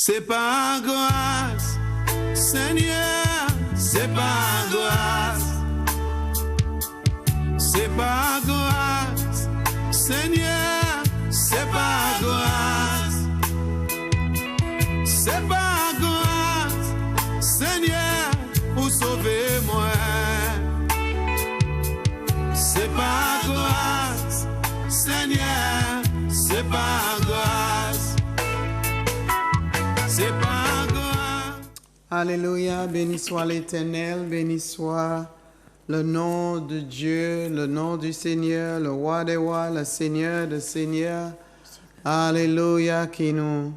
C'est par grâce, Seigneur, c'est par grâce. C'est par grâce, Seigneur, c'est par grâce. C'est par grâce, Seigneur, pour sauver moi. C'est par grâce, Seigneur, c'est par grâce. C'est par grâce. Alléluia, béni soit l'Éternel, béni soit le nom de Dieu, le nom du Seigneur, le roi des rois, le Seigneur des seigneurs. Alléluia, qui nous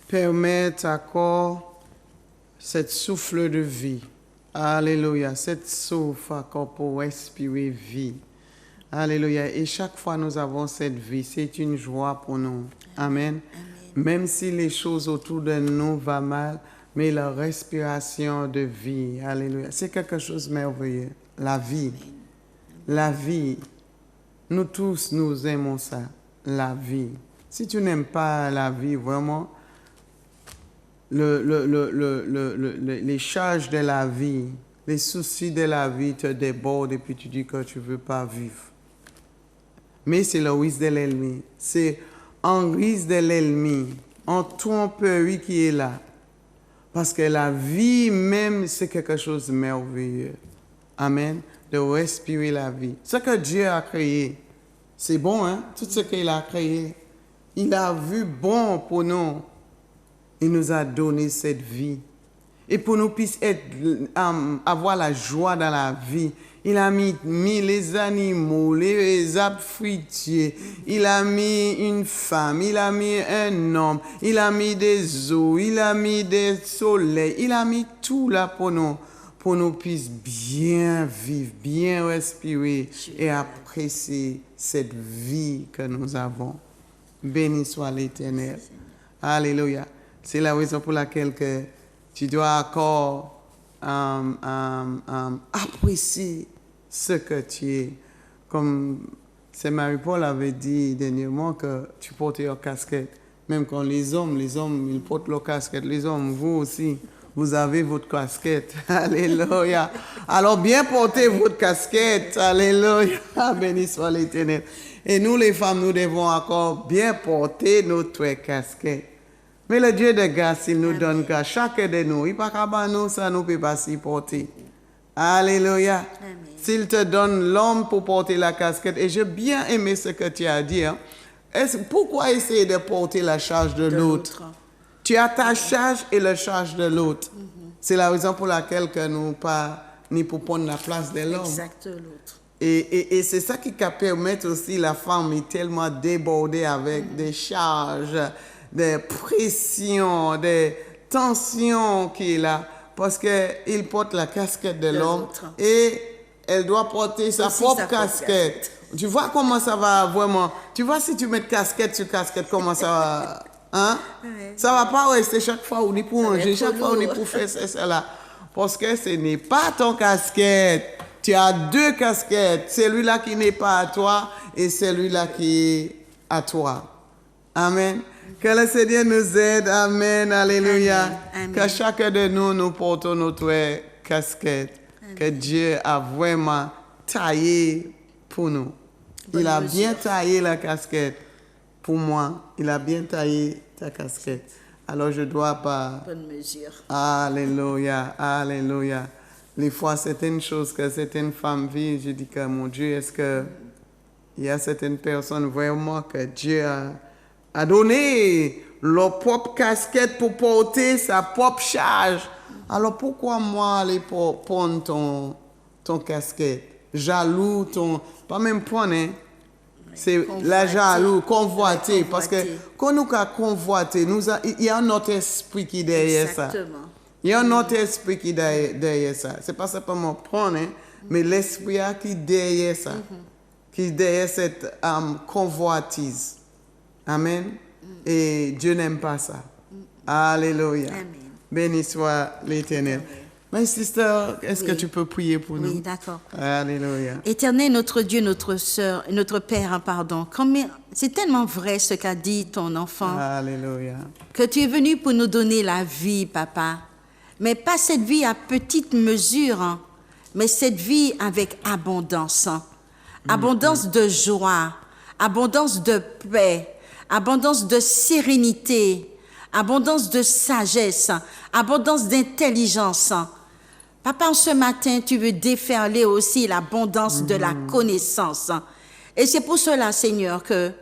permet encore cette souffle de vie. Alléluia, cette souffle encore pour respirer vie. Alléluia. Et chaque fois nous avons cette vie, c'est une joie pour nous. Amen. Même si les choses autour de nous vont mal, mais la respiration de vie, alléluia, c'est quelque chose de merveilleux. La vie, la vie, nous tous, nous aimons ça, la vie. Si tu n'aimes pas la vie, vraiment, les charges de la vie, les soucis de la vie te débordent et puis tu dis que tu ne veux pas vivre. Mais c'est le risque de l'ennemi. C'est un risque de l'ennemi, en tromperie qui est là. Parce que la vie même, c'est quelque chose de merveilleux. Amen. De respirer la vie. Ce que Dieu a créé, c'est bon, hein? Tout ce qu'il a créé, il a vu bon pour nous. Il nous a donné cette vie. Et pour nous puissions avoir la joie dans la vie, il a mis les animaux, les arbres fruitiers, il a mis une femme, il a mis un homme, il a mis des eaux, il a mis des soleils, il a mis tout là pour nous puissions bien vivre, bien respirer et apprécier cette vie que nous avons. Béni soit l'Éternel. Alléluia. C'est la raison pour laquelle que tu dois encore apprécier ce que tu es. Comme Saint Marie-Paul avait dit dernièrement que tu portais une casquette. Même quand les hommes, ils portent leur casquette. Les hommes, vous aussi, vous avez votre casquette. Alléluia. Alors bien portez votre casquette. Alléluia. Béni soit l'Éternel. Et nous les femmes, nous devons encore bien porter notre casquette. Mais le Dieu de grâce, il nous donne grâce. Chacun de nous, il ne peut pas nous, ça ne peut pas s'y porter. Alléluia. S'il te donne l'homme pour porter la casquette, et j'ai bien aimé ce que tu as dit, hein. Pourquoi essayer de porter la charge de l'autre? Tu as ta charge et la charge de l'autre. C'est la raison pour laquelle que nous pas ni pour prendre la place de l'homme. Exact, l'autre. Et c'est ça qui permet aussi la femme est tellement débordée avec des charges, des pressions, des tensions qui est là, parce qu'il porte la casquette de l'homme et elle doit porter sa propre casquette. Tu vois comment ça va vraiment? Tu vois si tu mets casquette sur casquette, comment ça va? Hein? Ça va pas rester chaque fois on est pour manger, chaque fois on est pour faire ça là. Parce que ce n'est pas ton casquette. Tu as deux casquettes. Celui-là qui n'est pas à toi et celui-là qui est à toi. Amen. Que le Seigneur nous aide. Amen. Alléluia. Amen. Que chacun de nous, nous portons notre casquette. Amen. Que Dieu a vraiment taillé pour nous. Il a bien taillé la casquette pour moi. Il a bien taillé ta casquette. Alors je dois pas... Bonne mesure. Alléluia. Alléluia. Les fois, certaines choses que certaines femmes vivent, je dis que mon Dieu, est-ce qu'il y a certaines personnes vraiment que Dieu a donné leur propre casquette pour porter sa propre charge. Alors pourquoi moi aller prendre ton casquette? Jaloux, pas même prendre, hein? C'est la jaloux, convoiter. Parce que quand nous avons convoité, il y a un autre esprit qui est derrière ça. Exactement. Il y a un autre esprit qui est derrière ça. Ce n'est pas simplement prendre, hein, mais l'esprit qui est derrière ça, qui est derrière cette convoitise. Amen. Et Dieu n'aime pas ça. Alléluia. Amen. Béni soit l'Éternel. My sister, est-ce que Oui. tu peux prier pour nous? Oui, d'accord. Alléluia. Éternel, notre Dieu, notre sœur, notre Père, hein, pardon. C'est tellement vrai ce qu'a dit ton enfant, Alléluia. que tu es venu pour nous donner la vie, papa. Mais pas cette vie à petite mesure, hein, mais cette vie avec abondance. Hein. Abondance de joie, abondance de paix, abondance de sérénité, abondance de sagesse, abondance d'intelligence. Papa, ce matin, tu veux déferler aussi l'abondance de la connaissance. Et c'est pour cela, Seigneur, que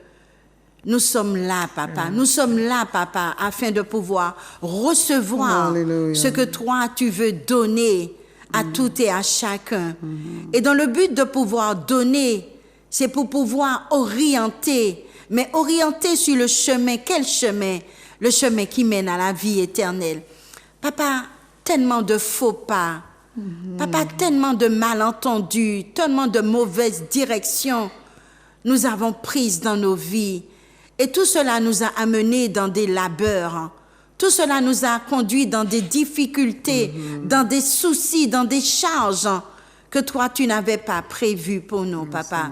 nous sommes là, papa. Nous sommes là, papa, afin de pouvoir recevoir Alléluia. ce que toi, tu veux donner à tout et à chacun. Et dans le but de pouvoir donner, c'est pour pouvoir orienter, mais orienter sur le chemin. Quel chemin? Le chemin qui mène à la vie éternelle. Papa, tellement de faux pas. Papa, tellement de malentendus, tellement de mauvaises directions nous avons prises dans nos vies. Et tout cela nous a amenés dans des labeurs. Tout cela nous a conduits dans des difficultés, dans des soucis, dans des charges que toi, tu n'avais pas prévues pour nous, papa.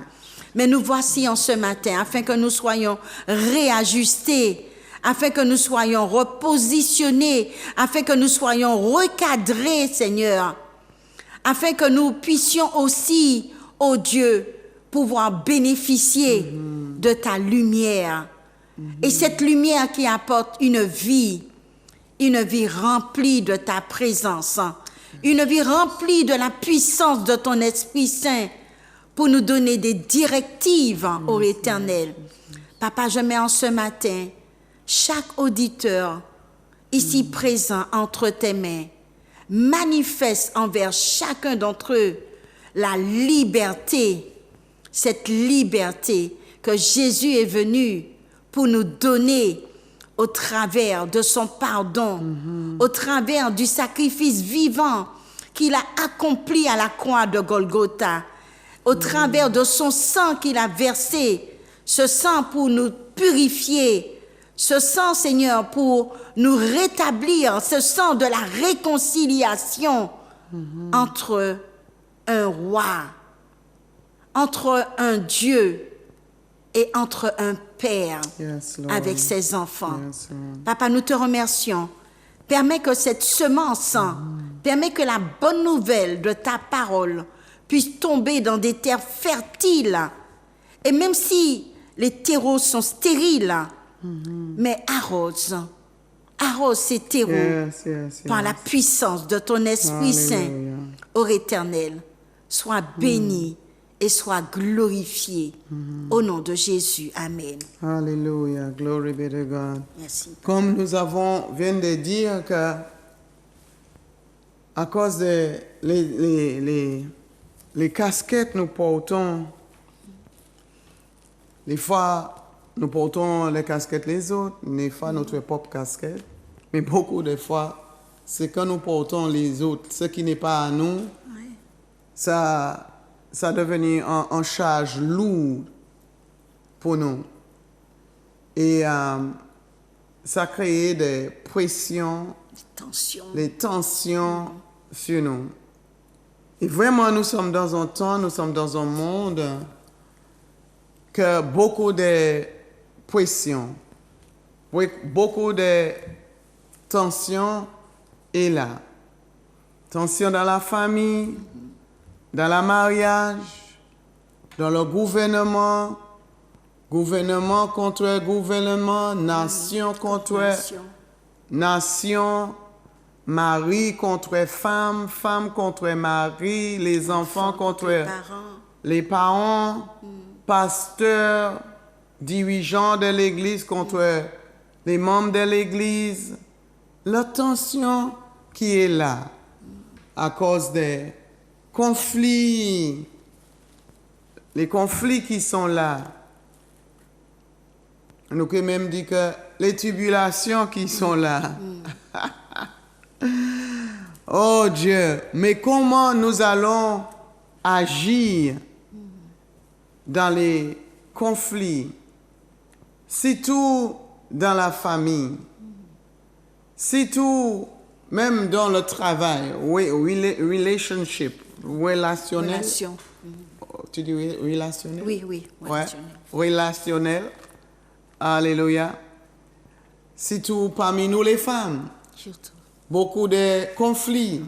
Mais nous voici en ce matin, afin que nous soyons réajustés, afin que nous soyons repositionnés, afin que nous soyons recadrés, Seigneur, afin que nous puissions aussi, ô Dieu, pouvoir bénéficier de ta lumière. Et cette lumière qui apporte une vie remplie de ta présence, une vie remplie de la puissance de ton Esprit Saint pour nous donner des directives, ô Éternel. Papa, je mets en ce matin chaque auditeur ici présent entre tes mains. Manifeste envers chacun d'entre eux la liberté, cette liberté que Jésus est venu pour nous donner au travers de son pardon, au travers du sacrifice vivant qu'il a accompli à la croix de Golgotha, au travers de son sang qu'il a versé, ce sang pour nous purifier, ce sang, Seigneur, pour nous rétablir, ce sang de la réconciliation entre un roi, entre un Dieu et entre un père Yes, Lord. avec ses enfants. Yes, Lord. Papa, nous te remercions. Permets que cette semence, permets que la bonne nouvelle de ta parole puisse tomber dans des terres fertiles. Et même si les terreaux sont stériles, mais arrose ces terreaux Yes, yes, par la yes. puissance de ton Esprit Saint. Alléluia. Ô Éternel, sois béni et sois glorifié. Au nom de Jésus. Amen. Alléluia. Glory be to God. Merci. Comme nous viens de dire que à cause de les casquettes nous portons, des fois nous portons les casquettes les autres, des fois notre propre casquette, mais beaucoup de fois c'est quand nous portons les autres, ce qui n'est pas à nous, ça devient en charge lourde pour nous. Et ça crée des pressions, Attention. des tensions sur nous. Et vraiment, nous sommes dans un temps, nous sommes dans un monde que beaucoup de pressions, beaucoup de tensions est là. Tension dans la famille, dans le mariage, dans le gouvernement, gouvernement contre gouvernement, nation contre Nation. nation, mari contre femme, femme contre mari, les enfants contre Parents. les parents, pasteurs, dirigeants de l'Église contre les membres de l'Église. La tension qui est là à cause des conflits, les conflits qui sont là. Nous pouvons même dire que les tribulations qui sont là. Oh Dieu, mais comment nous allons agir dans les conflits, surtout dans la famille, surtout même dans le travail, relationship, relationnel. Relation. Tu dis relationnel? Oui, oui. Ouais, relationnel. relationnel. Alléluia. Surtout parmi nous les femmes. Surtout. Beaucoup de conflits.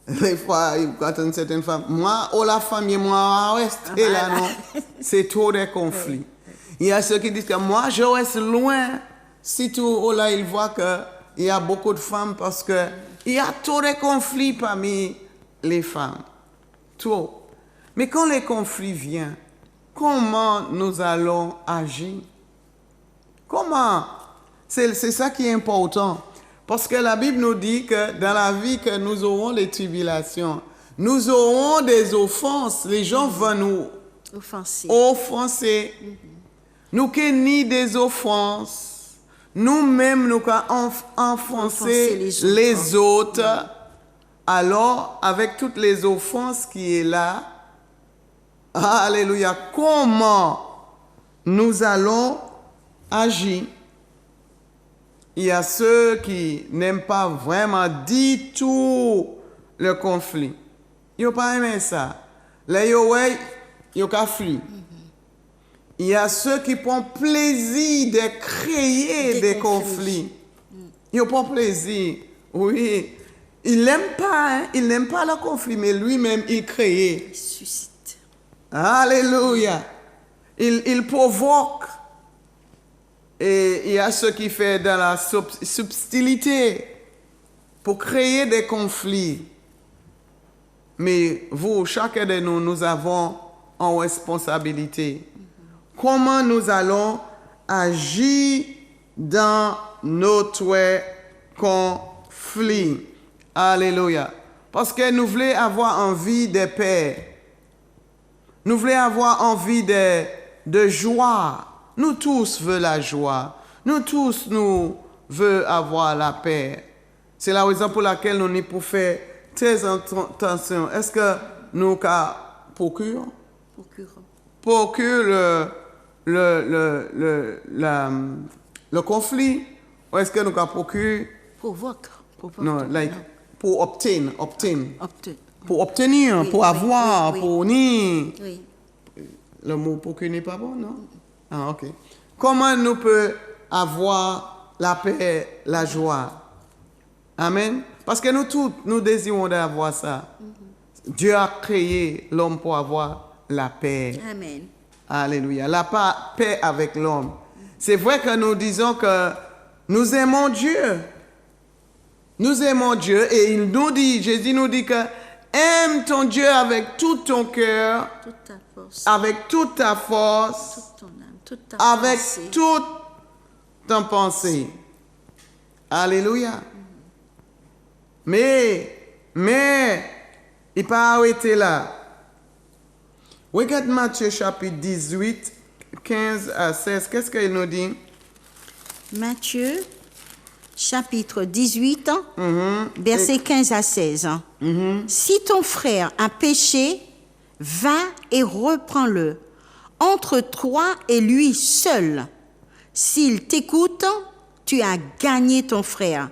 Des fois, quand une certaine femme, moi, oh la famille, moi, rester là, non. C'est trop de conflits. Il y a ceux qui disent que moi, je reste loin. Surtout, oh là, ils voient qu'il y a beaucoup de femmes parce que il y a trop de conflits parmi les femmes. Trop. Mais quand les conflits viennent, comment nous allons agir? Comment? C'est ça qui est important. Parce que la Bible nous dit que dans la vie que nous aurons des tribulations, nous aurons des offenses. Les gens vont nous offenser. Nous qui ni des offenses, nous-mêmes nous offenser les autres. Alors, avec toutes les offenses qui est là, alléluia, comment nous allons agir? Il y a ceux qui n'aiment pas vraiment du tout le conflit. Ils n'ont pas aimé ça. Là, ils ont fui. Il y a ceux qui prennent plaisir de créer des conflits. Ils n'ont pas plaisir. Oui. Il n'aime pas, hein? Il n'aime pas le conflit, mais lui-même, il crée. Il suscite. Alléluia. Il provoque. Et il y a ceux qui font dans la subtilité pour créer des conflits. Mais vous, chacun de nous, nous avons en responsabilité. Comment nous allons agir dans notre conflit? Alléluia. Parce que nous voulons avoir envie de paix. Nous voulons avoir envie de joie. Nous tous voulons la joie. Nous tous, nous voulons avoir la paix. C'est la raison pour laquelle nous n'y pouvons faire très attention. Est-ce que nous procurons le conflit? Ou est-ce que nous procurons? Provoque. Non, like, pour obtenir. Pour obtenir, Oui, pour oui, avoir, oui, oui. pour ni. Oui. Le mot procurer n'est pas bon, non? Ah, ok. Comment nous pouvons avoir la paix, la joie? Amen. Parce que nous tous, nous désirons d'avoir ça. Dieu a créé l'homme pour avoir la paix. Amen. Alléluia. La paix avec l'homme. C'est vrai que nous disons que nous aimons Dieu. Nous aimons Dieu et il nous dit, Jésus nous dit que aime ton Dieu avec tout ton cœur, Toute ta force. avec toute ta force, Toute ton âme. Toute ta avec pensée. toute ton pensée. Alléluia. Mais, il n'est pas arrêté là. Regarde Matthieu chapitre 18, 15 à 16. Qu'est-ce qu'il nous dit? Matthieu, chapitre 18, versets 15 à 16. Si ton frère a péché, va et reprends-le entre toi et lui seul. S'il t'écoute, tu as gagné ton frère.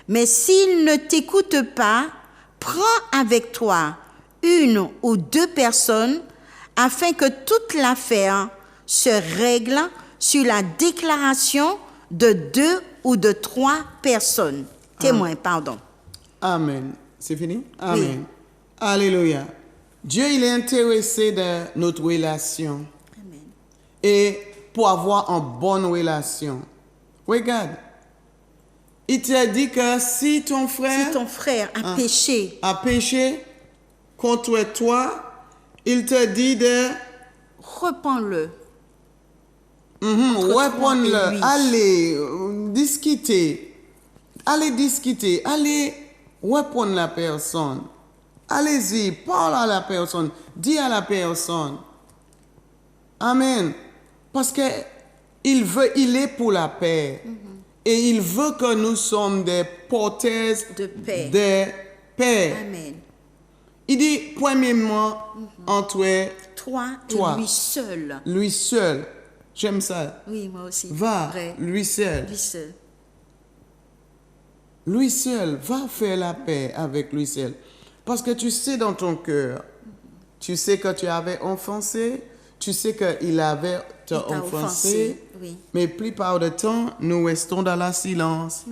Mais s'il ne t'écoute pas, prends avec toi une ou deux personnes afin que toute l'affaire se règle sur la déclaration de 2 ou de 3 personnes. Témoins, pardon. Amen. C'est fini? Amen. Alléluia. Dieu, il est intéressé de notre relation. Amen. Et pour avoir une bonne relation. Regarde. Il t'a dit que si ton frère Si ton frère a péché, a péché contre toi, il te dit de reprends-le. répondre-le. lui. Allez discuter. Allez discuter. Allez répondre la personne. Allez-y, parle à la personne. Dis à la personne. Amen. Parce que il est pour la paix. Et il veut que nous sommes des porteurs De paix. de paix. Amen. Il dit, premièrement, entre Toi Toi. et lui seul. lui seul. J'aime ça. Oui, moi aussi. Va, Vrai. lui seul. Lui seul. lui seul, va faire la paix avec lui seul. Parce que tu sais dans ton cœur, tu sais que tu avais offensé, tu sais qu'il avait t'a offensé, oui. mais plupart du temps, nous restons dans le silence.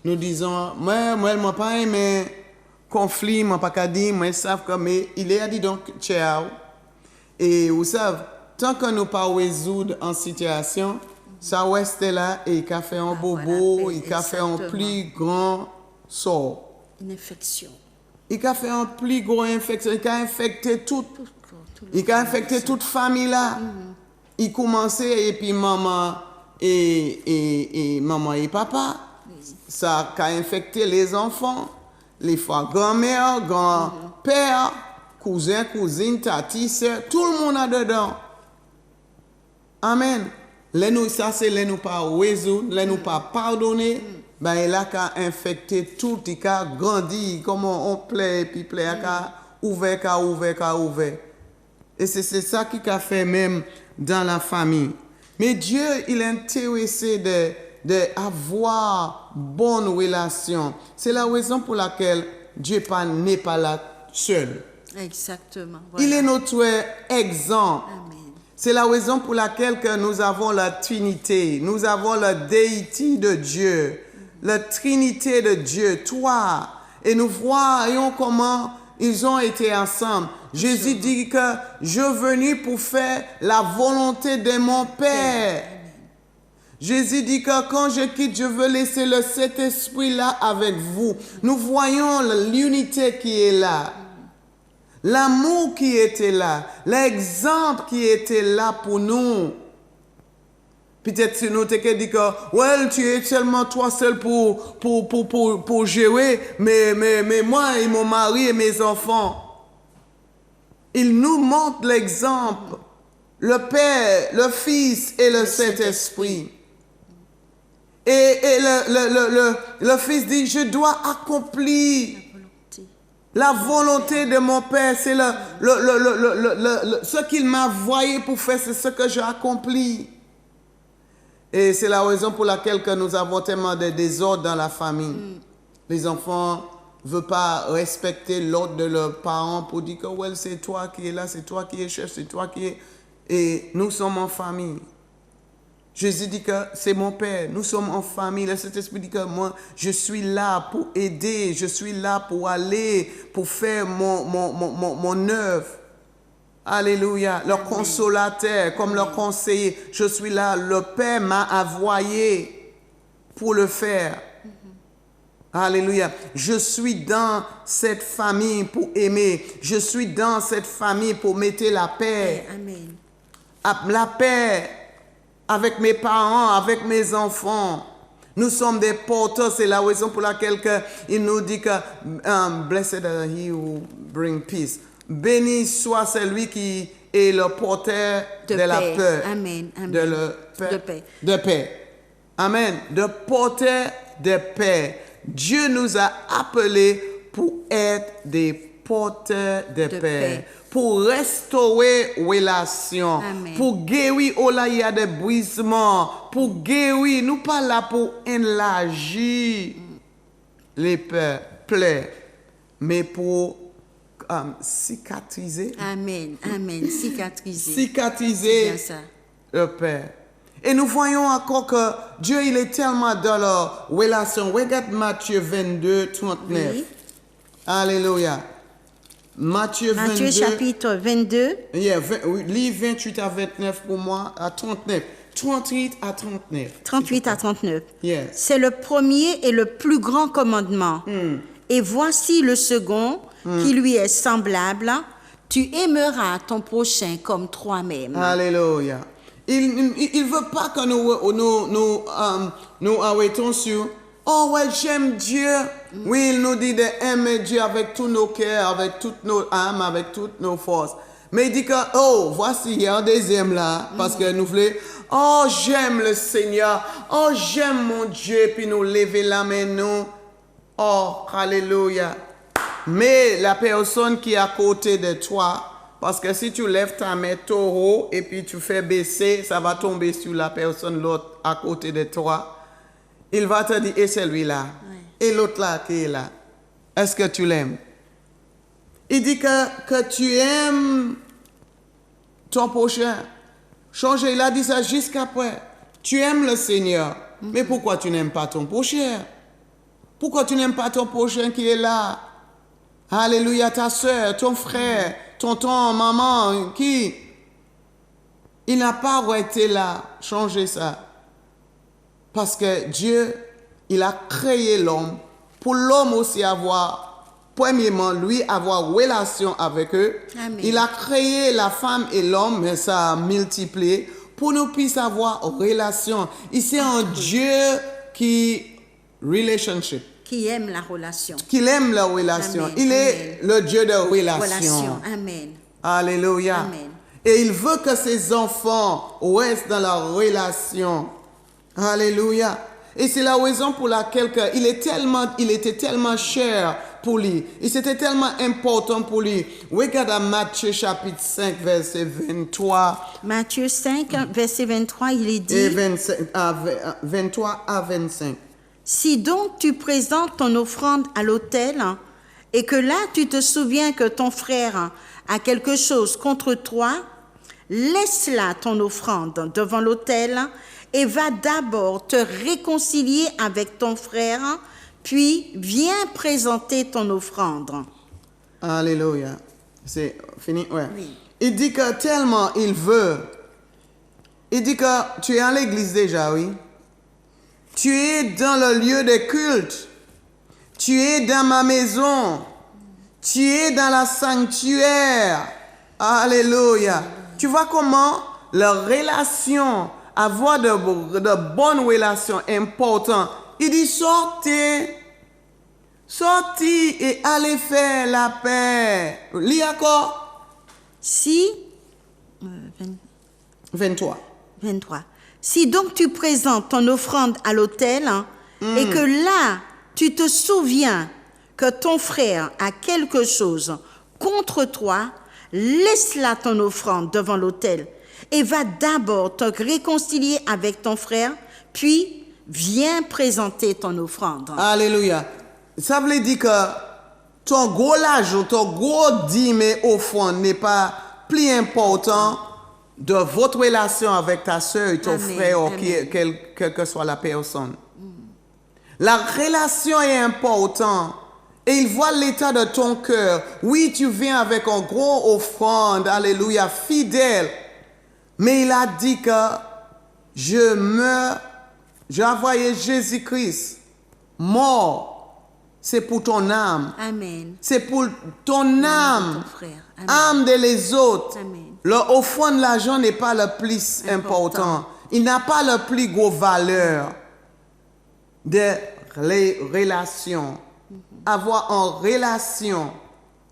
Nous disons, moi, je n'ai pas aimé conflit, je n'ai pas qu'à dire, moi, je sais que, mais il a dit donc, ciao. Et vous savez, tant que nous ne pas résoudre en situation, ça reste là et il a fait un bobo, voilà, il a fait un exactement. plus grand sort. Une infection. Il a fait un plus gros infection, il a infecté tout. Il a infecté toute famille là. Il commençait et puis maman et papa. Ça a infecté les enfants, les fois grand-mère, grand-père, cousin, cousine, tati, soeur, tout le monde a dedans. Amen. Ça c'est les nous pas résoudre, les nous pas pardonner. Ben il a qu'à infecter tout, il a grandi, comment on plaît, puis plaît, il a ouvert. Et c'est ça qui a fait même dans la famille. Mais Dieu, il est intéressé d'avoir bonne relation. C'est la raison pour laquelle Dieu n'est pas là seul. Exactement. Il Voilà. est notre exemple. Amen. C'est la raison pour laquelle que nous avons la Trinité. Nous avons la déité de Dieu. La Trinité de Dieu. Toi. Et nous voyons comment ils ont été ensemble. Jésus dit que je suis venu pour faire la volonté de mon Père. Jésus dit que quand je quitte, je veux laisser le Saint-Esprit là avec vous. Nous voyons l'unité qui est là. L'amour qui était là. L'exemple qui était là pour nous. Peut-être si nous t'es dit que ouais, tu es seulement toi seul pour gérer, mais moi et mon mari et mes enfants. Il nous montre l'exemple. Le Père, le Fils et le Saint-Esprit. Et le Fils dit, je dois accomplir la volonté de mon Père. C'est ce qu'il m'a envoyé pour faire, c'est ce que j'ai accompli. Et c'est la raison pour laquelle que nous avons tellement de désordre dans la famille. Les enfants ne veulent pas respecter l'ordre de leurs parents pour dire que ouais, c'est toi qui es là, c'est toi qui es chef, c'est toi qui es... Et nous sommes en famille. Jésus dit que c'est mon Père, nous sommes en famille. Le Saint-Esprit dit que moi, je suis là pour aider, je suis là pour aller, pour faire mon œuvre. Alléluia. Le consolateur, comme le conseiller, je suis là. Le Père m'a envoyé pour le faire. Alléluia. Je suis dans cette famille pour aimer. Je suis dans cette famille pour mettre la paix. Amen. La paix avec mes parents, avec mes enfants. Nous sommes des porteurs. C'est la raison pour laquelle il nous dit que blessed are he who bring peace. Béni soit celui qui est le porteur de la paix. Amen. Amen. De paix. Amen. De porteur de paix. Dieu nous a appelés pour être des porteurs de paix. Pour restaurer relation. Amen. Pour guérir où là il y a des brisements. Pour guérir. Nous pas là pour élargir les plaies. Mais pour cicatriser. Amen. Amen. Cicatriser. Cicatriser C'est bien ça. le Père. Et nous voyons encore que Dieu, il est tellement dans leur relation. Regarde Matthieu 22, 39. Oui. Alléluia. Matthieu chapitre 22. Yeah, lis 28 à 29 pour moi, à 39. 38 à 39. 38 à 39. Yes. C'est le premier et le plus grand commandement. Et voici le second qui lui est semblable. Tu aimeras ton prochain comme toi-même. Alléluia. Il ne veut pas que nous arrêtons sur « Oh ouais, j'aime Dieu ». Oui, il nous dit d'aimer Dieu avec tous nos cœurs, avec toutes nos âmes, avec toutes nos forces. Mais il dit que « Oh, voici, il y a un deuxième là ». Parce que nous voulons « Oh, j'aime le Seigneur. Oh, j'aime mon Dieu ». Puis nous lever la main, nous. Oh, alléluia. Mais la personne qui est à côté de toi, parce que si tu lèves ta main taureau et puis tu fais baisser, ça va tomber sur la personne l'autre à côté de toi. Il va te dire, et celui-là, et l'autre là qui est là, est-ce que tu l'aimes? Il dit que tu aimes ton prochain. Changer, il a dit ça jusqu'après. Tu aimes le Seigneur, mais pourquoi tu n'aimes pas ton prochain? Pourquoi tu n'aimes pas ton prochain qui est là? Alléluia, ta soeur, ton frère, tonton, maman, qui? Il n'a pas été là. Changer ça. Parce que Dieu, il a créé l'homme pour l'homme aussi avoir, premièrement, lui avoir relation avec eux. Amen. Il a créé la femme et l'homme, mais ça a multiplié pour nous puissions avoir relation. Et c'est un Dieu qui, relationship, Qui aime la relation. qu'il aime la relation. Amen. Il est le Dieu de relation. Relation. Amen. Alléluia. Amen. Et il veut que ses enfants restent dans la relation. Alléluia. Et c'est la raison pour laquelle il était tellement cher pour lui. Et c'était tellement important pour lui. Regarde à Matthieu chapitre 5, verset 23. Matthieu 5, verset 23, il est Et dit, 23 à 25. si donc tu présentes ton offrande à l'autel et que là tu te souviens que ton frère a quelque chose contre toi, laisse là ton offrande devant l'autel et va d'abord te réconcilier avec ton frère, puis viens présenter ton offrande. Alléluia. C'est fini? Ouais. Oui. Il dit que tellement il veut. Il dit que tu es à l'église déjà, oui. Tu es dans le lieu de culte. Tu es dans ma maison. Tu es dans la sanctuaire. Alléluia. Tu vois comment la relation, avoir de bonnes relations importantes. Il dit sortez et allez faire la paix. Lis encore. Si, 23. 23. Si donc tu présentes ton offrande à l'autel et que là tu te souviens que ton frère a quelque chose contre toi, laisse là ton offrande devant l'autel et va d'abord te réconcilier avec ton frère, puis viens présenter ton offrande. Alléluia. Ça veut dire que ton gros l'argent, ton gros dîme et offrande n'est pas plus important de votre relation avec ta soeur et ton Amen, frère, ou amen. quelle que soit la personne. La relation est importante. Et il voit l'état de ton cœur. Oui, tu viens avec un gros offrande, alléluia, fidèle. Mais il a dit que j'ai envoyé Jésus-Christ mort. C'est pour ton âme. Amen. C'est pour ton âme. Ton frère. Amen. Âme de les autres. Amen. Le offrande, l'argent n'est pas le plus important. Il n'a pas le plus gros valeur de les relations. Avoir en relation,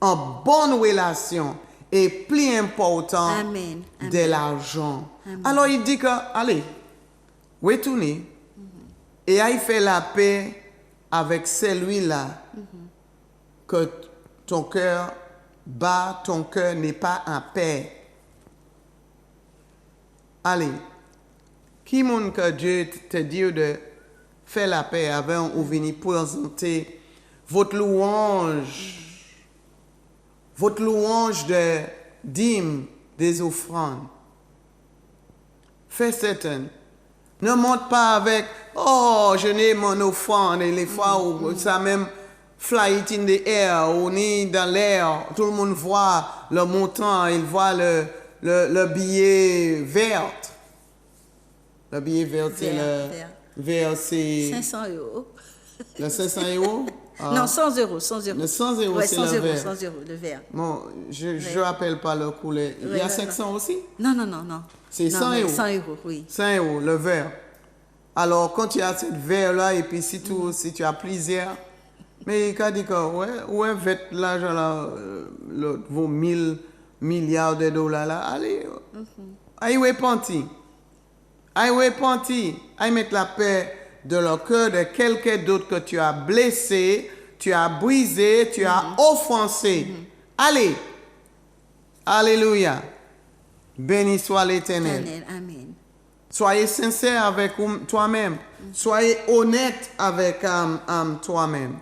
en bonne relation, est plus important Amen. Amen. de l'argent. Alors il dit que, allez, retournez et aille faire la paix avec celui-là que ton cœur bat, ton cœur n'est pas en paix. Allez, qui monde que Dieu te dit de faire la paix avant ou venir présenter votre louange de dîmes, des offrandes. Fais certain. Ne monte pas avec, oh, je n'ai mon offrande, et les fois où ça même fly it in the air, ou ni dans l'air, tout le monde voit le montant, il voit le billet vert. Le billet vert, c'est Vert. vert, c'est 500 €. le 500 €. Ah. Non, 100 €, 100 €. Le 100 €, Ouais, c'est 100 le €, vert. 100 € le vert. Bon, je ne rappelle pas le couleur. Il y a Ouais, 500 aussi? Non. C'est Non, 100 mais €. 100 €, oui. 100 € le vert. Alors, quand tu as cette vert-là, et puis si tu as plusieurs, mais il a dit que, ouais, faites l'argent là, vos 1000 milliards de dollars là, allez, aïe, repenti. Aïe, repenti. Aïe, mettre la paix de leur cœur de quelqu'un d'autre que tu as blessé, tu as brisé, tu as offensé. Allez. Alléluia. Béni soit l'Éternel. Amen. Soyez sincère avec toi-même. Soyez honnête avec toi-même.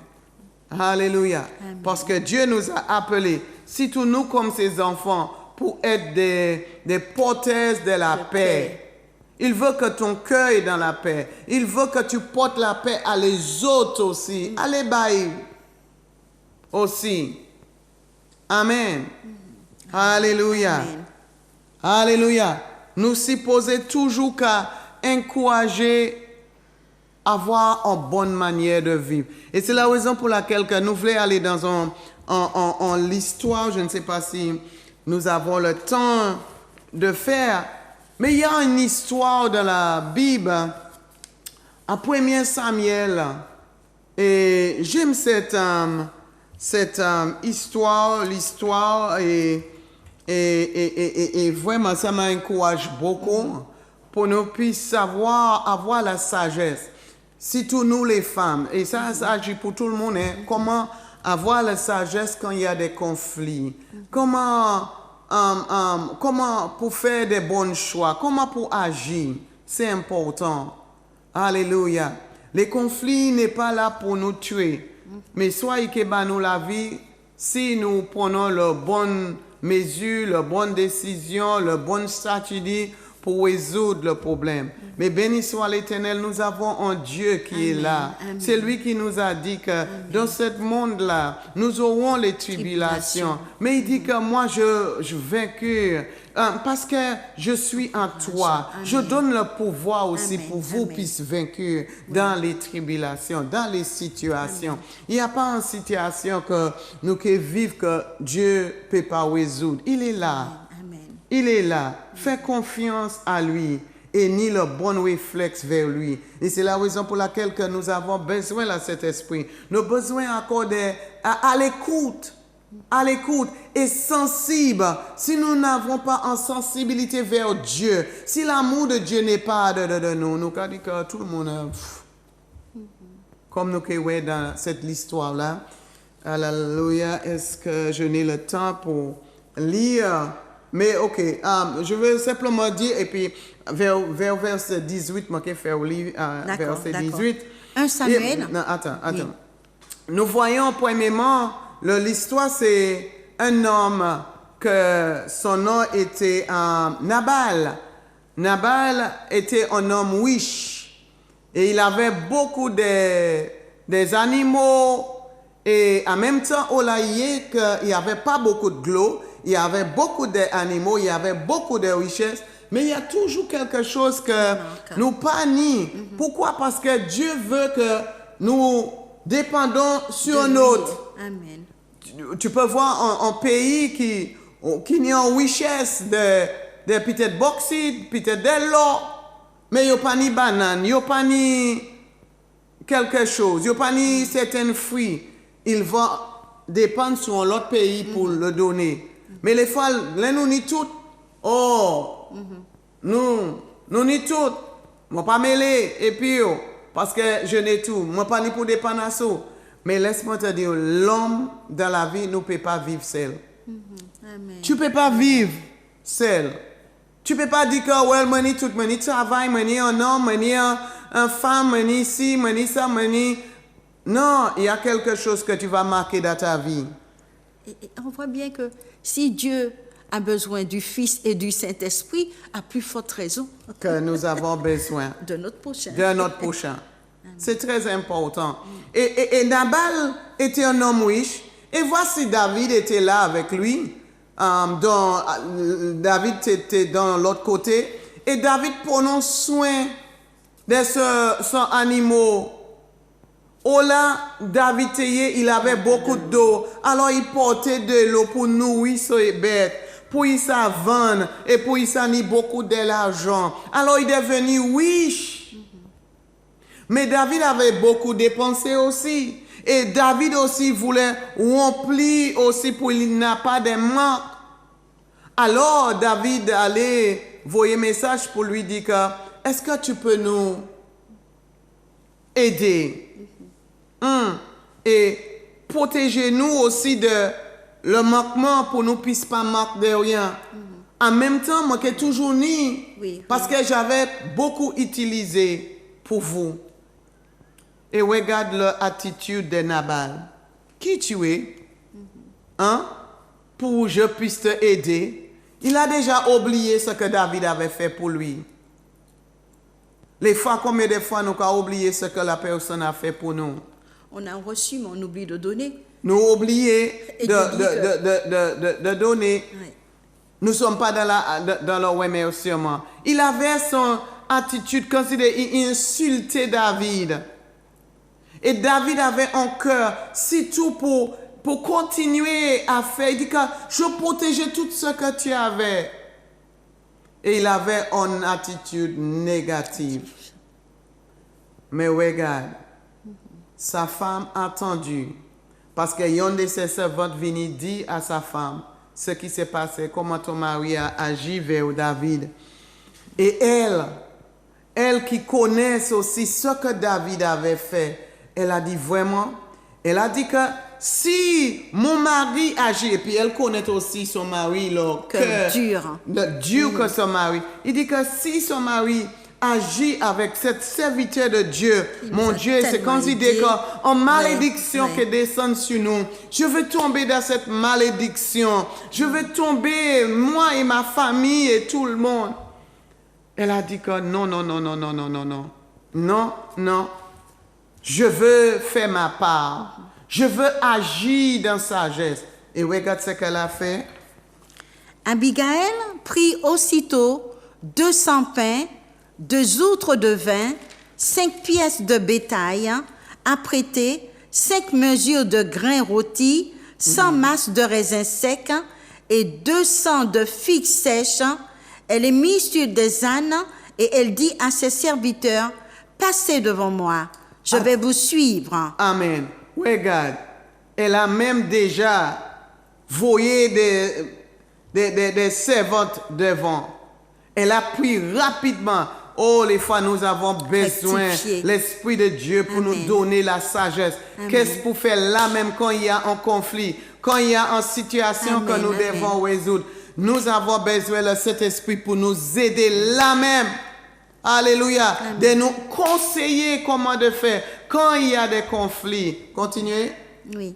Alléluia. Parce que Dieu nous a appelés, surtout nous comme ses enfants, pour être des porteurs de la paix. Il veut que ton cœur est dans la paix. Il veut que tu portes la paix à les autres aussi. À les bails aussi. Amen. Alléluia. Amen. Alléluia. Nous supposons toujours qu'à encourager à avoir une bonne manière de vivre. Et c'est la raison pour laquelle que nous voulons aller dans l'histoire. Je ne sais pas si nous avons le temps de faire. Mais il y a une histoire dans la Bible, en 1 Samuel. Et j'aime cette histoire, l'histoire, et vraiment ça m'encourage beaucoup pour nous puissions avoir la sagesse. Surtout nous les femmes, et ça agit pour tout le monde, hein, comment avoir la sagesse quand il y a des conflits, comment pour faire des bons choix, comment pour agir, c'est important. Alléluia. Les conflits n'est pas là pour nous tuer, mais soit qu'il nous la vie, si nous prenons la bonne mesure, la bonne décision, la bonne stratégie pour résoudre le problème. Mais béni soit l'Éternel, nous avons un Dieu qui est là. C'est lui qui nous a dit que dans ce monde-là, nous aurons les tribulations. Mais il dit que moi, je vaincu parce que je suis en toi. Je donne le pouvoir aussi pour vous puissiez vaincre dans les tribulations, dans les situations. Il n'y a pas une situation que nous qui vivons que Dieu ne peut pas résoudre. Il est là. Il est là. Fais confiance à lui et ni le bon réflexe vers lui. Et c'est la raison pour laquelle que nous avons besoin de cet esprit. Nous avons besoin encore à l'écoute. À l'écoute et sensible. Si nous n'avons pas en sensibilité vers Dieu, si l'amour de Dieu n'est pas de nous, nous avons dit que tout le monde, comme nous voyons dans cette histoire-là. Alléluia. Est-ce que je n'ai le temps pour lire? Mais ok, je veux simplement dire, et puis vers verset 18, je vais faire lire verset 18. 1 Samuel. Non, attends. Oui. Nous voyons premièrement, l'histoire c'est un homme que son nom était Nabal. Nabal était un homme riche et il avait beaucoup des animaux et en même temps, il n'y avait pas beaucoup de glow. Il y avait beaucoup d'animaux, il y avait beaucoup de richesses, mais il y a toujours quelque chose que nous pas ni. Pourquoi? Parce que Dieu veut que nous dépendons sur un autre. Amen. Tu peux voir un pays qui a une richesse de peut-être bauxite, peut-être de l'or, mais il n'y a pas ni banane, il n'y a pas ni quelque chose, il n'y a pas ni certains fruits. Il va dépendre sur l'autre pays pour le donner. Mais les fois, nous ni toutes. Nous ni toutes. Moi pas mêlé. Et puis, parce que je n'ai tout. Moi pas ni pour dépendre à ça. Mais laisse-moi te dire, l'homme dans la vie ne peut pas vivre seul. Amen. Tu ne peux pas vivre seul. Tu ne peux pas dire que, well, moi ni tout, moi ni travail, moi ni un homme, moi ni une femme, moi ni ci, moi ni ça, moi ni... Non, il y a quelque chose que tu vas marquer dans ta vie. Et on voit bien que si Dieu a besoin du Fils et du Saint-Esprit, à plus forte raison Que nous avons besoin de notre prochain. de notre prochain. C'est très important. Et Nabal était un homme riche. Et voici David était là avec lui. David était dans l'autre côté. Et David prenait soin de son animal. Oh là, David, il avait beaucoup d'eau. Alors, il portait de l'eau pour nourrir ses bêtes, pour y vendre et pour y s'en beaucoup d'argent. Alors, il est devenu riche. Mais David avait beaucoup dépensé aussi. Et David aussi voulait remplir aussi pour qu'il n'a pas de manque. Alors, David allait envoyer un message pour lui dire que, est-ce que tu peux nous aider? Et protéger-nous aussi de le manquement pour nous puisse pas manquer de rien. En même temps, moi, j'ai toujours ni, Oui, parce que j'avais beaucoup utilisé pour vous. Et regarde l'attitude de Nabal. Qui tu es? Hein? Pour que je puisse te aider. Il a déjà oublié ce que David avait fait pour lui. Les fois, combien de fois nous avons oublié ce que la personne a fait pour nous? On a reçu, mais on oublie de donner. Nous oublions Et de donner. Oui. Nous ne sommes pas dans le remerciement. Il avait son attitude considérée, il insultait David. Et David avait un cœur, si tout pour continuer à faire. Il dit que je protégeais tout ce que tu avais. Et il avait une attitude négative. Mais regarde, sa femme a attendu. Parce que une de ses servantes venait dire à sa femme ce qui s'est passé, comment ton mari a agi vers David. Et elle qui connaît aussi ce que David avait fait, elle a dit vraiment, elle a dit que si mon mari agit, et puis elle connaît aussi son mari, le cœur dur que son mari. Il dit que si son mari agit avec cette serviteur de Dieu, mon Dieu, c'est considéré comme une malédiction qui descend sur nous. Je veux tomber dans cette malédiction. Je veux tomber, moi et ma famille et tout le monde. Elle a dit que non. Non. Je veux faire ma part. Je veux agir dans sagesse. Et regarde ce qu'elle a fait. Abigail prit aussitôt 200 pains, 2 outres de vin, 5 pièces de bétail, apprêtées, 5 mesures de grains rôtis, 100 masses de raisins secs et 200 de figues sèches. Elle les mit sur des ânes et elle dit à ses serviteurs, passez devant moi, je vais vous suivre. Amen. Regarde, elle a même déjà voyé des servantes devant. Elle a pris rapidement. Oh, les fois, nous avons besoin de l'Esprit de Dieu pour nous donner la sagesse. Qu'est-ce pour faire là même quand il y a un conflit, quand il y a une situation que nous devons résoudre? Nous avons besoin de cet esprit pour nous aider là même. Alléluia. De nous conseiller comment de faire quand il y a des conflits. Continuez. Oui.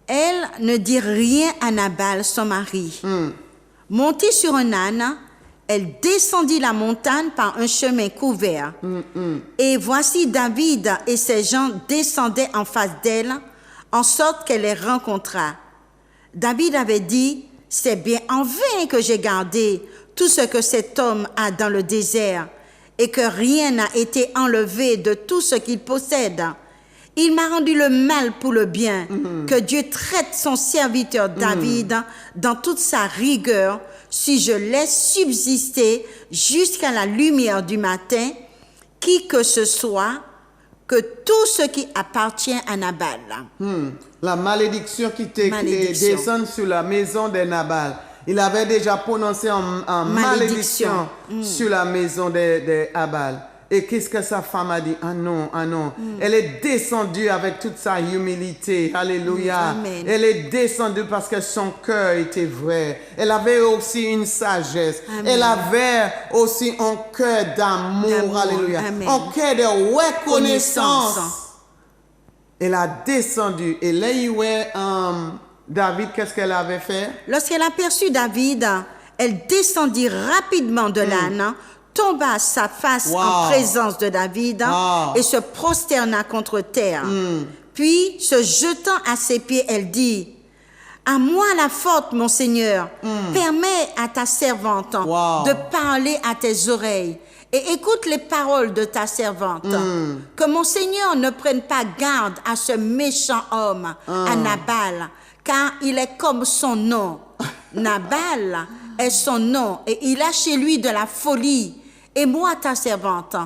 Elle ne dit rien à Nabal, son mari. Montée sur un âne, elle descendit la montagne par un chemin couvert. Et voici David et ses gens descendaient en face d'elle, en sorte qu'elle les rencontra. David avait dit, c'est bien en vain que j'ai gardé tout ce que cet homme a dans le désert et que rien n'a été enlevé de tout ce qu'il possède. Il m'a rendu le mal pour le bien. Que Dieu traite son serviteur David dans toute sa rigueur si je laisse subsister jusqu'à la lumière du matin qui que ce soit, que tout ce qui appartient à Nabal. La malédiction qui descend sur la maison de Nabal. Il avait déjà prononcé en malédiction sur la maison de Nabal. Et qu'est-ce que sa femme a dit? Ah non. Elle est descendue avec toute sa humilité. Alléluia. Elle est descendue parce que son cœur était vrai. Elle avait aussi une sagesse. Elle avait aussi un cœur d'amour. Alléluia. Un cœur de reconnaissance. Elle a descendu. Et là, David, qu'est-ce qu'elle avait fait? Lorsqu'elle aperçut David, elle descendit rapidement de l'âne, tomba à sa face en présence de David et se prosterna contre terre. Puis, se jetant à ses pieds, elle dit, « À moi la faute, mon Seigneur, permets à ta servante de parler à tes oreilles et écoute les paroles de ta servante. Que mon Seigneur ne prenne pas garde à ce méchant homme, à Nabal, car il est comme son nom. Nabal est son nom et il a chez lui de la folie. Et moi, ta servante,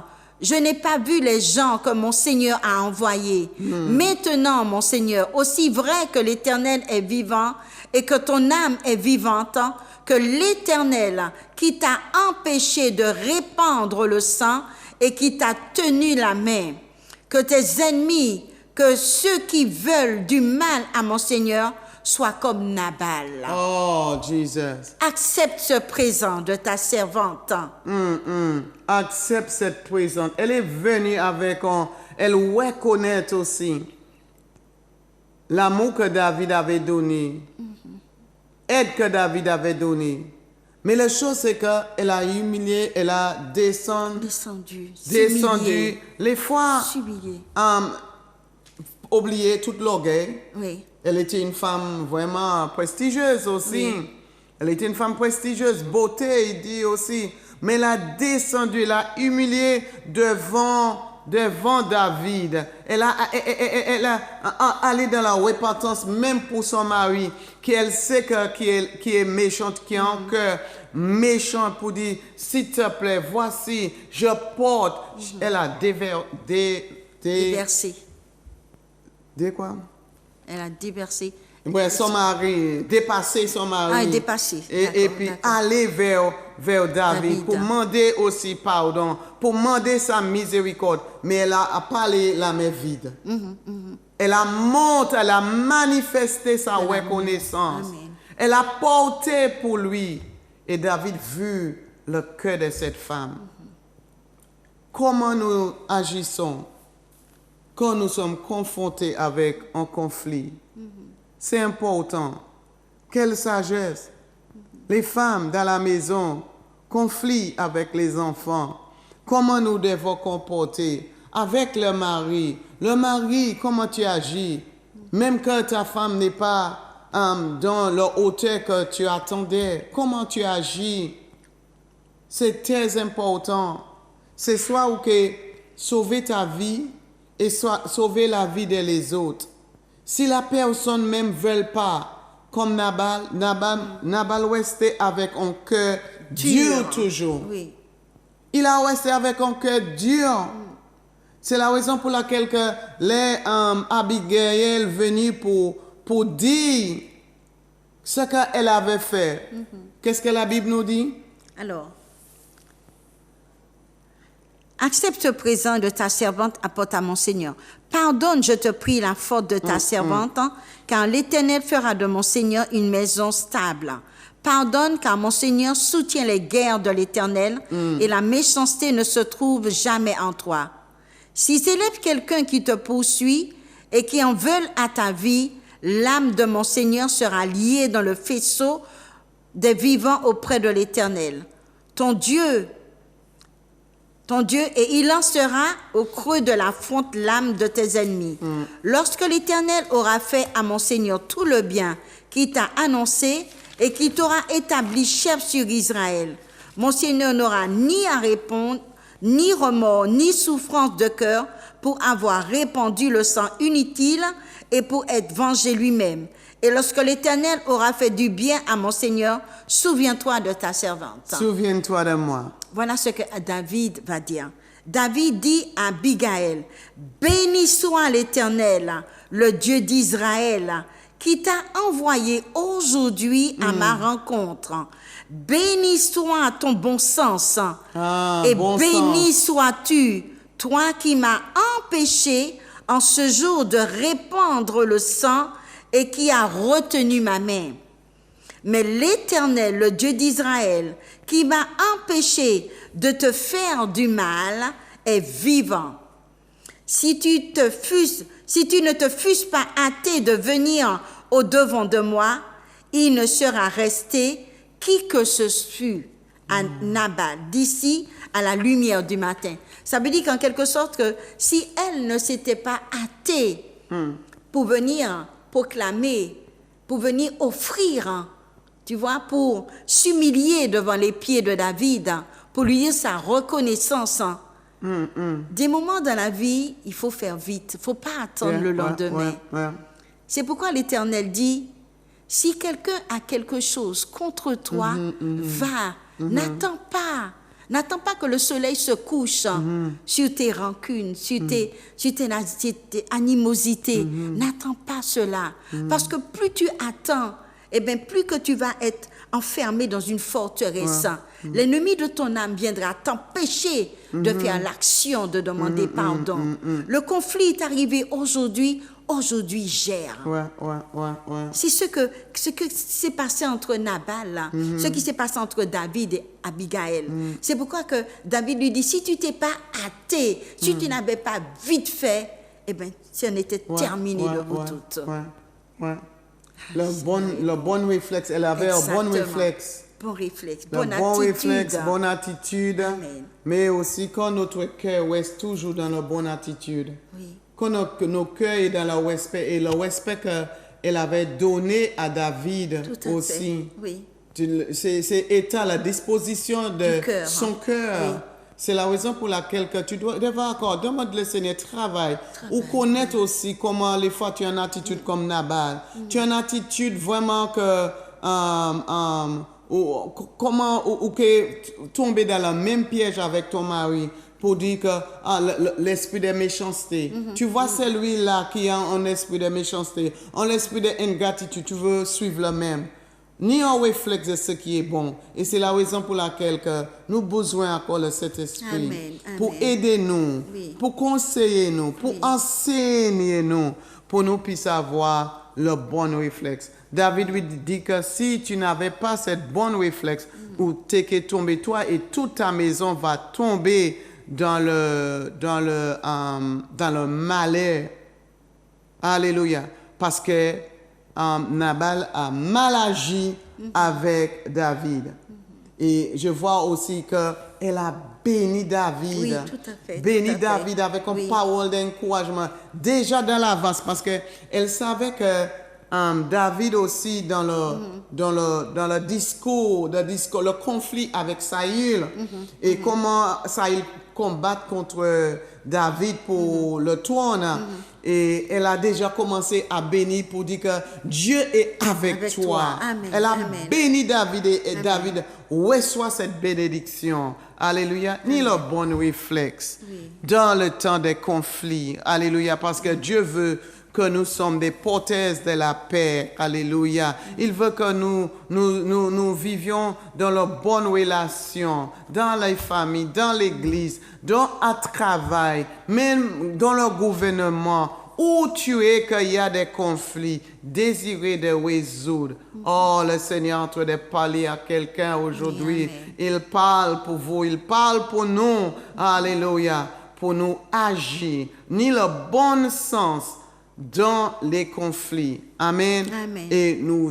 je n'ai pas vu les gens que mon Seigneur a envoyés. Maintenant, mon Seigneur, aussi vrai que l'Éternel est vivant et que ton âme est vivante, que l'Éternel qui t'a empêché de répandre le sang et qui t'a tenu la main, que tes ennemis, que ceux qui veulent du mal à mon Seigneur sois comme Nabal. Oh, Jesus. Accepte ce présent de ta servante. Accepte cette présence. Elle est venue avec elle reconnaît aussi l'amour que David avait donné, aide que David avait donné. Mais la chose, c'est qu'elle a humilié, elle a descendu. Les fois, Humilié. oublié tout l'orgueil. Oui. Elle était une femme vraiment prestigieuse aussi. Oui. Elle était une femme prestigieuse, beauté, il dit aussi. Mais elle a descendu, elle a humilié devant David. Elle a allé dans la repentance, même pour son mari, qu'elle sait qui est méchante, qui a un cœur méchant pour dire, s'il te plaît, voici, je porte. Elle a Déversé. quoi? Elle a déversé. Ouais, son mari, dépasser son mari. Ah, dépassé. Et puis aller vers David pour demander aussi pardon, pour demander sa miséricorde. Mais elle a parlé la main vide. Elle a monté, elle a manifesté sa reconnaissance. Amen. Elle a porté pour lui. Et David vu le cœur de cette femme. Comment nous agissons quand nous sommes confrontés avec un conflit? C'est important. Quelle sagesse. Les femmes dans la maison, conflit avec les enfants. Comment nous devons comporter avec le mari? Le mari, comment tu agis? Même quand ta femme n'est pas dans la hauteur que tu attendais, comment tu agis? C'est très important. C'est soit ou que sauver ta vie et soit sauver la vie des autres. Si la personne même ne veut pas, comme Nabal restait avec un cœur dur toujours. Oui. Il a resté avec un cœur dur. C'est la raison pour laquelle Abigail est venue pour dire ce qu'elle avait fait. Qu'est-ce que la Bible nous dit? Alors, accepte le présent de ta servante, apporte à mon Seigneur. Pardonne, je te prie, la faute de ta servante, car l'Éternel fera de mon Seigneur une maison stable. Pardonne, car mon Seigneur soutient les guerres de l'Éternel, et la méchanceté ne se trouve jamais en toi. Si s'élève quelqu'un qui te poursuit et qui en veut à ta vie, l'âme de mon Seigneur sera liée dans le faisceau des vivants auprès de l'Éternel, ton Dieu, et il lancera au creux de la fronte l'âme de tes ennemis. Lorsque l'Éternel aura fait à mon Seigneur tout le bien qu'il t'a annoncé et qu'il t'aura établi chef sur Israël, mon Seigneur n'aura ni à répondre, ni remords, ni souffrance de cœur pour avoir répandu le sang inutile et pour être vengé lui-même. Et lorsque l'Éternel aura fait du bien à mon Seigneur, souviens-toi de ta servante. Souviens-toi de moi. Voilà ce que David va dire. David dit à Abigail, « Béni soit l'Éternel, le Dieu d'Israël, qui t'a envoyé aujourd'hui à ma rencontre. Béni soit ton bon sens, et bon béni sens. sois-tu, toi qui m'as empêché en ce jour de répandre le sang et qui a retenu ma main. Mais l'Éternel, le Dieu d'Israël, qui m'a empêché de te faire du mal, est vivant. Si tu ne te fusses pas hâté de venir au-devant de moi, il ne sera resté qui que ce fût à Nabal, d'ici à la lumière du matin. Ça veut dire qu'en quelque sorte que si elle ne s'était pas hâtée pour venir proclamer, pour venir offrir, tu vois, pour s'humilier devant les pieds de David, pour lui dire sa reconnaissance. Des moments dans la vie, il faut faire vite, il ne faut pas attendre le lendemain. C'est pourquoi l'Éternel dit, si quelqu'un a quelque chose contre toi, va, n'attends pas que le soleil se couche sur tes rancunes, sur tes animosités. N'attends pas cela. Parce que plus tu attends, eh bien, plus que tu vas être enfermé dans une forteresse. L'ennemi de ton âme viendra t'empêcher de faire l'action de demander pardon. Le conflit est arrivé aujourd'hui aujourd'hui gère. Ouais. C'est ce qui s'est passé entre Nabal, là, ce qui s'est passé entre David et Abigail. C'est pourquoi que David lui dit, si tu t'es pas hâté, si tu n'avais pas vite fait, eh bien, ça en était terminé de vous toutes. Ouais. Le bon réflexe, elle avait un bon Exactement. réflexe. Bon réflexe, Le bonne bon attitude. réflexe, bonne attitude. Amen. Mais aussi quand notre cœur reste toujours dans la bonne attitude. Oui. Quand nos cœurs sont dans le respect, et le respect qu'elle avait donné à David Tout à aussi. fait. Oui. C'est à la disposition de Du cœur, son hein. cœur. Oui. C'est la raison pour laquelle que tu dois encore demander le Seigneur travail ou connaître aussi comment les fois tu as une attitude comme Nabal. Tu as une attitude vraiment que ou que tomber dans le même piège avec ton mari pour dire que l'esprit de méchanceté. Tu vois celui-là qui a un esprit de méchanceté, un esprit d'ingratitude, tu veux suivre le même. Ni un réflexe de ce qui est bon. Et c'est la raison pour laquelle que nous avons besoin encore de cet esprit Amen, pour amen. aider nous, Oui. pour conseiller nous, pour enseigner nous, pour nous puissions avoir le bon réflexe. David lui dit que si tu n'avais pas cette bonne réflexe, où tu es tombé, toi et toute ta maison va tomber dans le malheur. Alléluia. Parce que Nabal a mal agi avec David. Et je vois aussi qu'elle a béni David. Oui, tout à fait, Béni tout à fait. David avec une parole d'encouragement. Déjà dans l'avance, parce qu'elle savait que David aussi dans le discours, le conflit avec Saül, et comment Saül combat contre David pour le trône. Et elle a déjà commencé à bénir pour dire que Dieu est avec toi. Amen. Elle a Amen. béni David et David reçoit cette bénédiction. Alléluia. Ni le bon réflexe dans le temps des conflits. Alléluia. Parce que Dieu veut que nous sommes des porteurs de la paix. Alléluia. Il veut que nous vivions dans la bonne relation, dans les familles, dans l'église, dans le travail, même dans le gouvernement, où tu es qu'il y a des conflits, désirés de résoudre. Oh, le Seigneur est en train de parler à quelqu'un aujourd'hui. Amen. Il parle pour vous, il parle pour nous. Alléluia. Pour nous agir, ni le bon sens dans les conflits. Amen. Amen. Et nous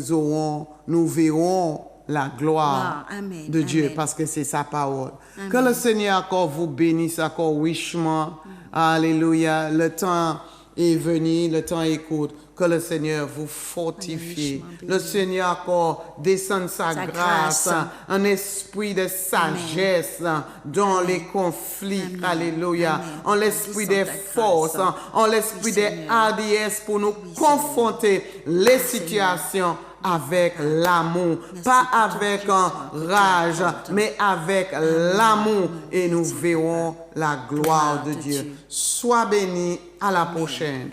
verrons la gloire Amen. de Dieu Amen. parce que c'est sa parole. Que le Seigneur encore vous bénisse encore richement. Alléluia. Le temps est venu, le temps est court. Que le Seigneur vous fortifie. Le Seigneur encore descende sa grâce, un esprit de sagesse dans les conflits. Alléluia. En l'esprit de force, en l'esprit de hardiesse pour nous confronter les situations avec l'amour, pas avec un rage, mais avec l'amour. Et nous verrons la gloire de Dieu. Sois béni. À la prochaine.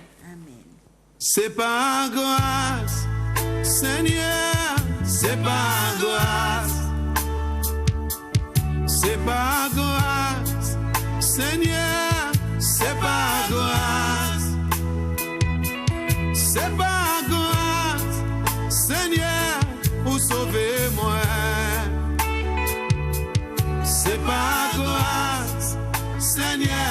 C'est pas grâce, Seigneur, c'est pas grâce. C'est pas grâce, Seigneur, c'est pas grâce. C'est pas grâce, Seigneur, pour sauver moi. C'est pas grâce, Seigneur.